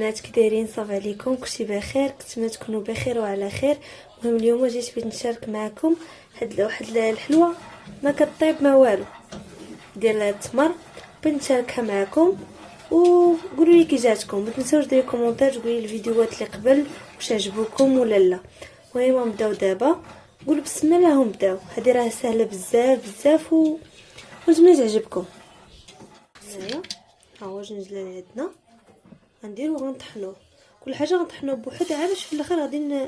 البنات، كي دايرين؟ صافي عليكم؟ كلشي بخير؟ كنتمنى تكونوا بخير وعلى خير. المهم اليوم جيت بغيت نشارك معكم واحد الحلوه ما كطيب ما والو ديال التمر. بغيت نشاركها معكم وقولوا لي كي جاتكم. ما تنساوش ديروا كومونتير تقولوا لي الفيديوهات اللي قبل واش عجبوكم ولا لا. المهم نبداو دابا. قولوا بسم الله ونبداو. هذه راه سهله بزاف بزاف ونتمنى تعجبكم. هنايا ها هو جنجلان عندنا، غنديرو غنطحنوه. كل حاجه غنطحنوه بوحدها علاش في الاخر غادي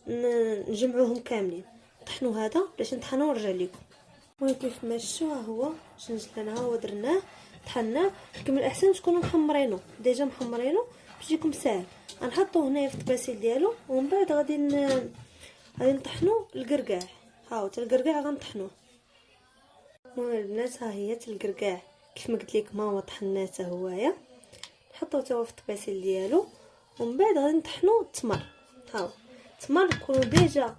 نجمعوهم كاملين. نطحنوا هذا باش نطحنوه ونرجع لكم. المهم كيف ما شفتوا ها هو جنجلان، ها هو درناه طحناه. كما الاحسن تكونوا محمرينو ديجا محمرينو باش يكون ساهل. غنحطوه هنايا في الطباسيل ديالو ومن بعد غادي نطحنوه الكركاع. ها هو حتى الكركاع غنطحنوه. المهم البنات ها هي حتى الكركاع كيف ما قلت لكم هو طحناه حتى هويا. نحطوه حتى هو في الطباسيل ديالو ومن بعد غادي نطحنوا التمر. ها هو التمر يكونوا ديجا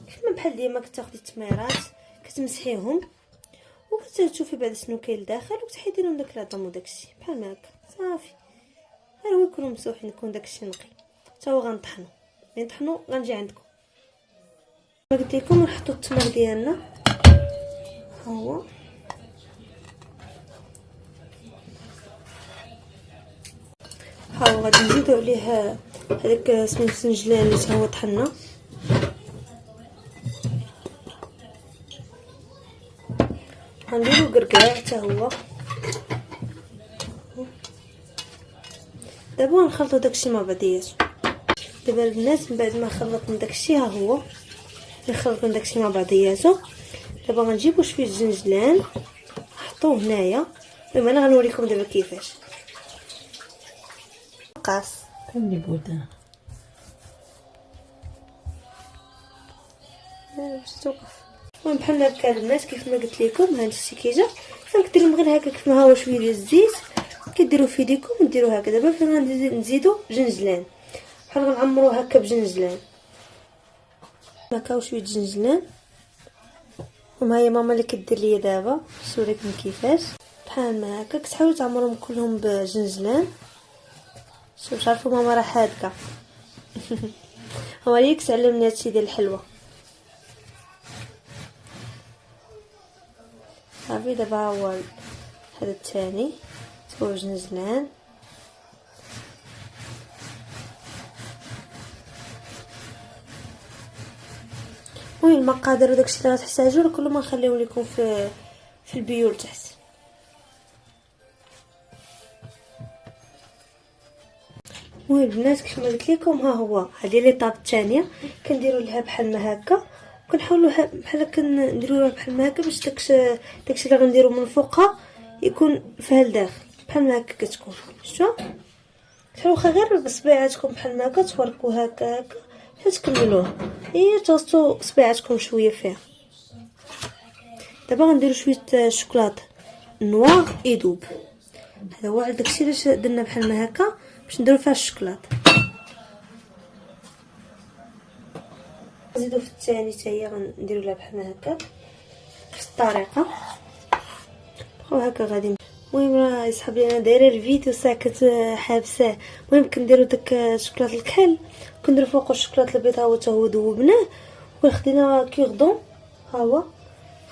كيما بحال ديما كتاخدي التميرات كتمسحيهم وكتشوفي بعد شنو كاين لداخل وكتحيدي لهم داك العظم وداكشي بحال هكا صافي. غير هو يكونوا مسوحين يكون داكشي نقي. حتى هو غنطحنوا نطحنوا غنجي عندكم. ما قلت لكم نحطوا التمر ديالنا. ها هو غادي نزيدو عليه هذاك سميتو السنجلان اللي هو طحنا. غنديرو كركاع حتى هو. دابا نخلطو داكشي مع بعضياتو. دابا البنات من بعد ما خلطنا داكشي ها هو اللي خلطنا داكشي مع بعضياتو، دابا غنجيبو شويه الجنجلان نحطوه هنايا. المهم انا غنوريكم دابا كيفاش. قاص كندير بودان باش توقف. المهم بحال هكا البنات كيف ما قلت لكم هاد الشيء كيجا. كديروا غير هكا كيف ما هو شويه ديال الزيت كديروا في يديكم وديروا هكا. دابا فين غنزيدوا جنجلان بحال غنعمروه هكا بجنجلان هكا وشويه جنجلان. وما هي ماما اللي كدير ليا دابا نوريكم كيفاش. بحال ما هكا كتحاولوا تعمروهم كلهم بجنجلان. شوف عارفوا ماما راه حادقه هو اللي كتعلمني هادشي ديال الحلوه. صافي دابا هو هذا الثاني هو جنجلان. المهم المقادير وداكشي اللي غتحتاجوه كله ما نخليو لكم في البيو لتحت. المهم البنات كيف ما قلت لكم ها هو هذه ليطاب الثانيه كنديروا لها بحال ما هكا وكنحاولوا بحال هكا نديروها بحال ما هكا باش داكشي اللي غنديروا من فوقها يكون فيها لداخل بحال ما هكا كتكون. شفتوا واخا غير بصبيعاتكم بحال ما هكا تفركوا هكا حتى تكملوها. تغسطوا صبيعاتكم شويه فيها. دابا غنديروا شويه الشوكولاط نوار يذوب. هذا هو داكشي علاش درنا بحال ما هكا باش نديروا فيها الشوكولاط. نزيدو في الثاني حتى هي غنديروا لها بحال هكا بنفس الطريقه وهكا غادي. المهم راه صحابي انا دايره الفيديو ساكت حابساه. المهم كنديروا داك الشوكولاط الكحل كنديروا فوق الشوكولاط البيض حتى هو ذوبناه وخدينا كيردون. ها هو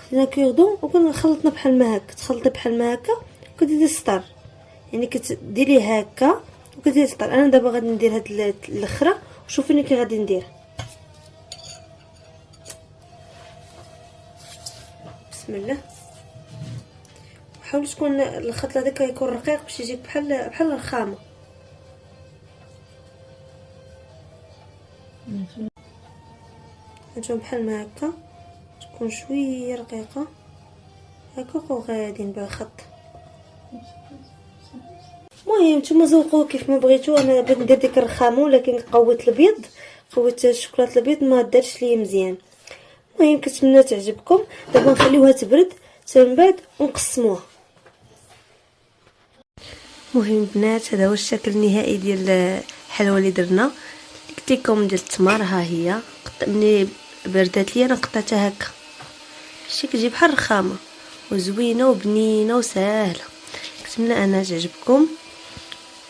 خدينا كيردون وكنخلطنا بحال ما هكا. تخلطي بحال ما هكا وكديري السطر يعني كتديري هكا وكديري السطر. انا دابا غادي ندير هاد الاخرى وشوفوني كي غادي ندير. بسم الله. حاولوا تكون الخط هذاك يكون رقيق باش يجيك بحال الرخامه. نجيو بحال ما هكا تكون شويه رقيقه هكا وغاديين بالخط. المهم نتوما ذوقوا كيف ما بغيتو. انا بغيت ندير ديك الرخامه ولكن قويت البيض قويت الشوكولاط البيض ما دارش ليا مزيان. المهم كنتمنى تعجبكم. دابا نخليوها تبرد حتى من بعد ونقسموها. المهم البنات هذا هو الشكل النهائي ديال الحلوه اللي درنا. قلت لكم ديال التمر ها هي ملي بردات لي انا قطعتها هكا شتي كتجي بحال الرخامه وزوينه وبنينه وسهله. كنتمنى انها تعجبكم.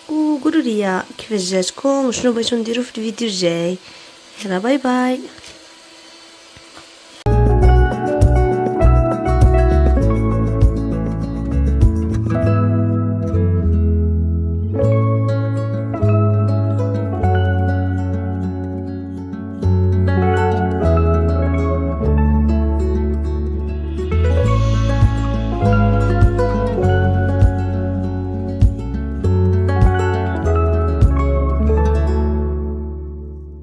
وقولوا لي كيفاش جاتكم وشنو بغيتو نديرو في الفيديو الجاي. يلا باي باي.